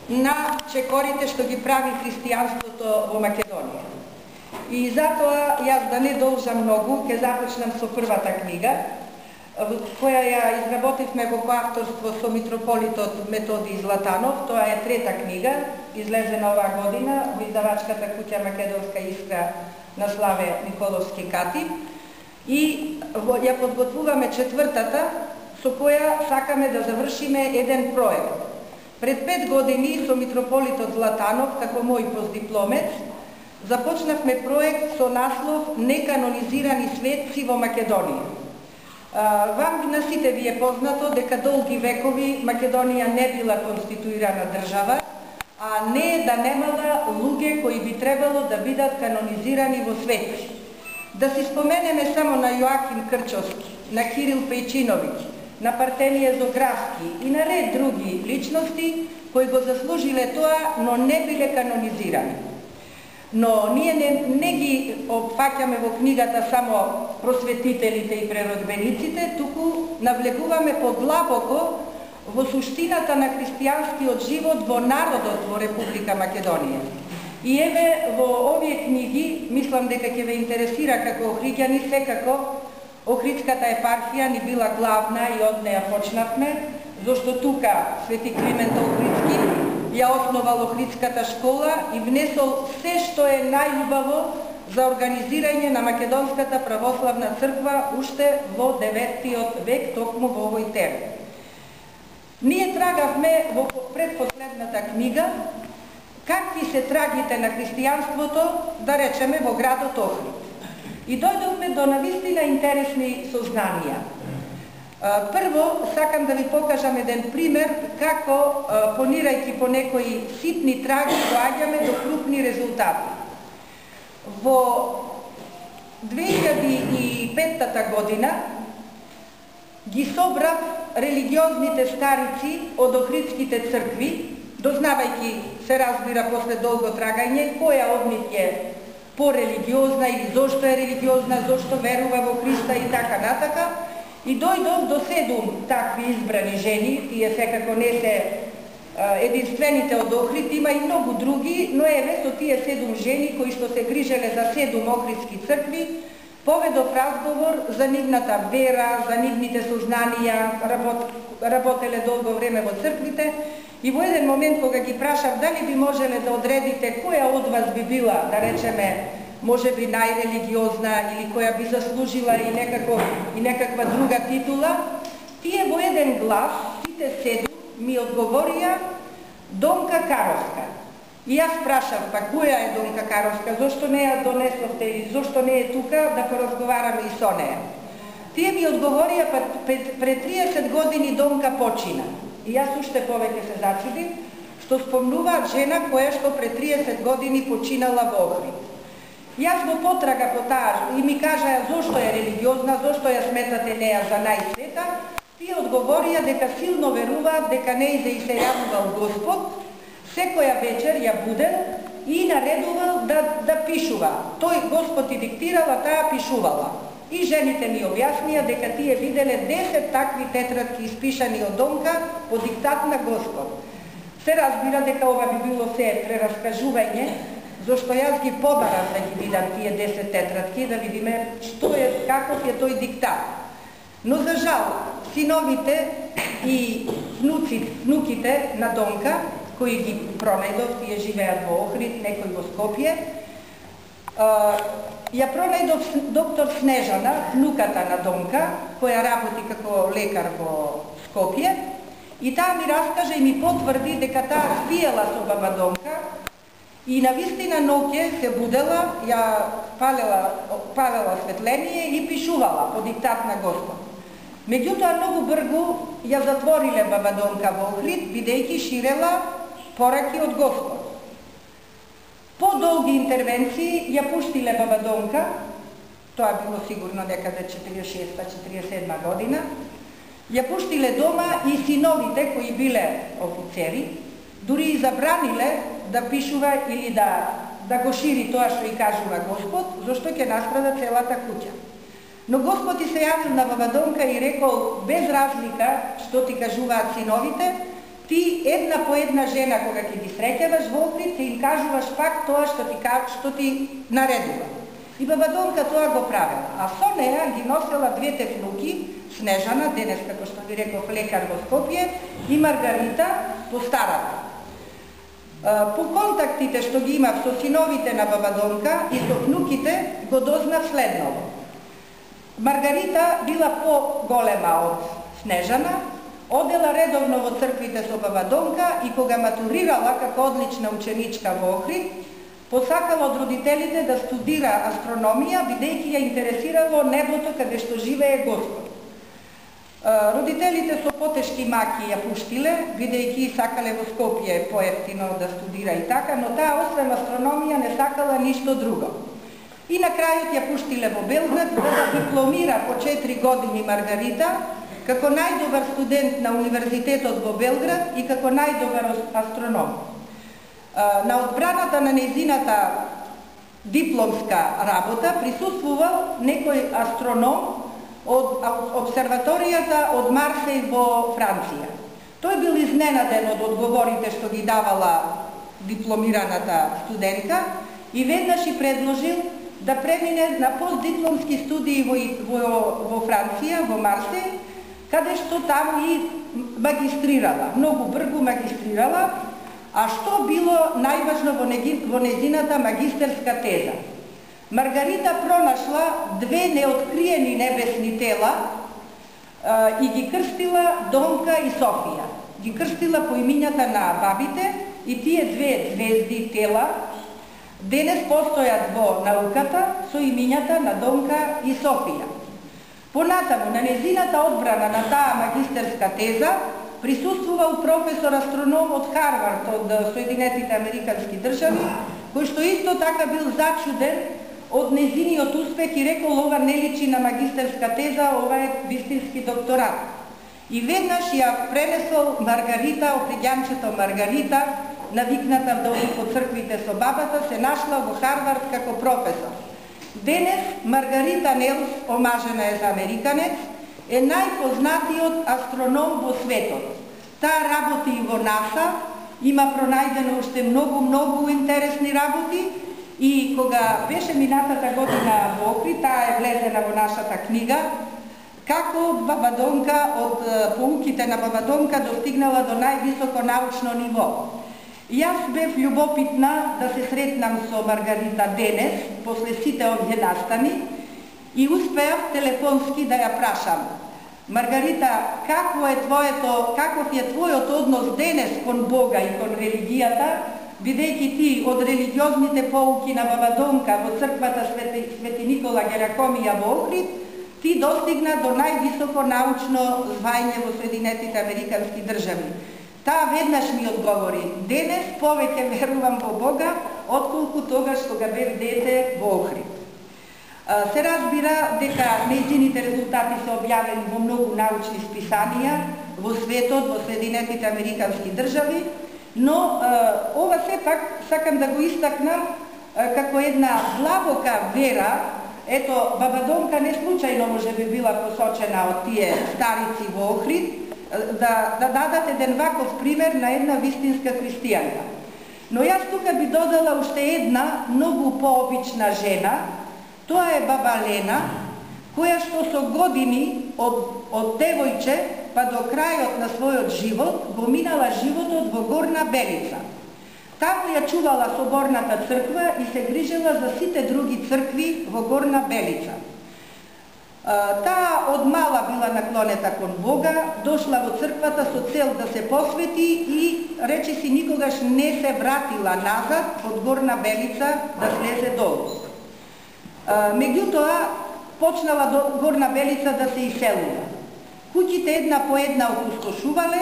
на чекорите што ги прави христијанството во Македонија. И затоа јас да не должам многу, ќе започнам со првата книга, која ја изработивме во коавторство со митрополитот Методий Златанов. Тоа е трета книга, излезена оваа година во издавачката куќа Македонска искра на Славе Николовски Катив. И ја подготвуваме четвртата, со која сакаме да завршиме еден проект. Пред 5 години со митрополитот Златанов, како мој постдипломец, започнавме проект со наслов Неканонизирани светци во Македонија. Вам на сите ви е познато дека долги векови Македонија не била конституирана држава, а не да немала луѓе кои би требало да бидат канонизирани во светци. Да си споменеме само на Јоаким Крчовски, на Кирил Пејчиновиќ, на Партенije Зографски и на ред други личности кои го заслужиле тоа, но не биле канонизирани. Но ние не ги опфаќаме во книгата само просветителите и преродбениците, туку навлегуваме подлабоко во суштината на христијанскиот живот во народот во Република Македонија. И еве во овие книги, мислам дека ќе ве интересира како охриѓани, секако Охридската епархија ни била главна и од неја почнавме, зашто тука Свети Климент Охридски ја основал Охридската школа и внесол се што е најубаво за организирање на Македонската православна црква уште во 9 век, токму во овој терен. Ние трагавме во предпоследната книга какви се трагите на христијанството, да речеме, во градот Охрид. И дојдовме до навистина интересни сознанија. Прво, сакам да ви покажам еден пример како, понирајќи по некои ситни траги, доаѓаме до крупни резултати. Во 2005 година ги собрав религиозните старици од Охридските цркви, дознавајќи, се разбира после долго трагање, која од нив е порелигиозна или зошто е религиозна, зошто верува во Христа и така натака. И дојдов до 7 такви избрани жени, тие секако не се единствените од Охрид, има и многу други, но еве со тие 7 жени кои што се грижеле за 7 охридски цркви, поведов разговор за нивната вера, за нивните сознанија, работеле долго време во црквите. И во еден момент кога ги прашав дали би можеле да одредите која од вас би била, да речеме, може би најрелигиозна или која би заслужила и некаква друга титула, тие во еден глас, сите 7, ми одговорија Донка Каровска. И јас прашав, па која е Донка Каровска, зошто не ја донесовте и зошто не е тука да поразговараме и со неја. Тие ми одговорија, па пред 30 години Донка почина. И јас уште повеќе се зачудив, што спомнуваат жена која што пред 30 години починала во Охрид. Јас во потрага по таа и ми кажаа зошто е религиозна, зошто ја сметате неја за најсвета, тие одговорија дека силно веруваат дека нејзе и се јавувал Господ, секоја вечер ја будел и наредувал да пишува. Тој Господ и диктирала, таа пишувала. И жените ми објаснија дека тие виделе 10 такви тетрадки испишани од Донка по диктат на Господ. Се разбира дека ова би било се прераскажување, зашто јас ги побарав да ги видам тие 10 тетрадки, да видиме што е, каков е тој диктат. Но за жал, синовите и внуките на Донка, кои ги пронајдов, тие живеат во Охрид, некој во Скопје, ја пронајдов доктор Снежана, внуката на Донка, која работи како лекар во Скопје, и таа ми раскаже и ми потврди дека таа спиела со баба Донка и навистина ноќе се будела, ја палела светление и пишувала по диктат на Господ. Меѓутоа многу брзо ја затвориле баба Донка во Охрид, бидејќи ширела пораки од Господ. По долги интервенции ја пуштиле баба Донка, тоа било сигурно некаде 46-47 година, ја пуштиле дома и синовите кои биле офицери, дури и забраниле да пишува или да го шири тоа што и кажува Господ, зашто ќе настрада целата куќа. Но Господ и се јавил на баба Донка и рекол, без разлика што ти кажуваат синовите, ти една по една жена кога ќе ги среќаваш во Охрид, ќе им кажуваш пак тоа што ти наредува. И баба Донка тоа го правила. А со неа ги носела двете внуки, Снежана, денес, како што ви реков, лекар во Скопје, и Маргарита, постарата. По контактите што ги имав со синовите на баба Донка и со внуките, го дознав следново. Маргарита била по-голема од Снежана, одела редовно во црквите со баба Донка и кога матурирала како одлична ученичка во Охрид, посакала од родителите да студира астрономија, бидејќи ја интересирало небото каде што живее Господ. Родителите со потешки маки ја пуштиле, бидејќи сакале во Скопје поевтино да студира и така, но таа освен астрономија не сакала ништо друго. И на крајот ја пуштиле во Белград за да дипломира по 4 години Маргарита како најдобар студент на Универзитетот во Белград и како најдобар астроном. На одбраната на нејзината дипломска работа присуствувал некој астроном од обсерваторијата од Марсеј во Франција. Тој бил изненаден од одговорите што ги давала дипломираната студентка и веднаш и предложил да премине на постдипломски студии во Франција, во Марсеј, каде што таму и магистрирала, многу брзо магистрирала, а што било најважно во нејзината магистерска теза. Маргарита пронашла две неоткриени небесни тела и ги крстила Донка и Софија. Ги крстила по имињата на бабите и тие две звезди тела денес постојат во науката со имињата на Донка и Софија. Понатаму, на нејзината одбрана на таа магистерска теза, присуствувал професор астроном од Харвард, од Соединетите Американски држави, кој што исто така бил зачуден од нејзиниот успех и рекол ова не личи на магистерска теза, ова е вистински докторат. И веднаш ја пренесол Маргарита, Охридјанчето Маргарита, навикната да оди по црквите со бабата, се нашла во Харвард како професор. Денес Маргарита Нелс, омажена е за американец, е најпознатиот астроном во светот. Таа работи и во НАСА, има пронајдено уште многу интересни работи и кога беше минатата година во Охрид, таа е влезена во нашата книга, како баба Донка од поуките на баба Донка достигнала до највисоко научно ниво. Јас бев љубопитна да се сретнам со Маргарита денес, после сите овие настани, и успеав телефонски да ја прашам: Маргарита, каков е твојот однос денес кон Бога и кон религијата, бидејќи ти од религиозните поуки на баба Донка во црквата Свети Никола Геракомија во Охрид, ти достигна до највисоко научно звање во Соединетите Американски држави. Таа веднаш ми одговори: денес повеќе верувам во Бога, отколку тогаш кога бев дете во Охрид. Се разбира дека нејзините резултати се објавени во многу научни списанија во светот, во Соединетите Американски држави, но ова сепак сакам да го истакнам како една длабока вера. Ето, баба Донка не случајно може би била посочена од тие старици во Охрид, да дадат еден ваков пример на една вистинска христијанка. Но јас тука би додала уште една многу пообична жена, тоа е баба Лена, која што со години од девојче па до крајот на својот живот го минала животот во Горна Белица. Таму ја чувала соборната црква и се грижела за сите други цркви во Горна Белица. Таа од мала била наклонета кон Бога, дошла во црквата со цел да се посвети и речиси никогаш не се вратила назад од Горна Белица да слезе долу. Меѓутоа, почнала до Горна Белица да се иселува. Куќите една по една опустошувале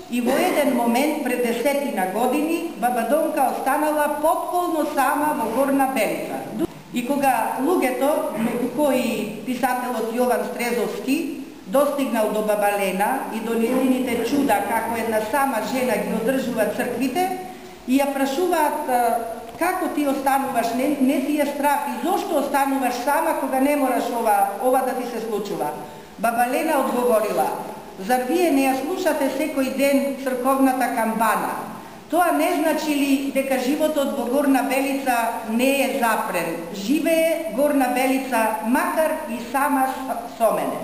и во еден момент пред 10 години баба Донка останала потполно сама во Горна Белица. И кога луѓето, меѓу кои писателот Јован Стрезовски, достигнал до баба Лена и до нејзините чуда како една сама жена ги одржува црквите, и ја прашуваат: како ти остануваш, не ти е страх и зошто остануваш сама кога не мораш ова да ти се случува? Баба Лена одговорила: Зар вие не ја слушате секој ден црковната камбана? Тоа не значи ли дека животот во Горна Белица не е запрен? Живее Горна Белица, макар и сама со мене.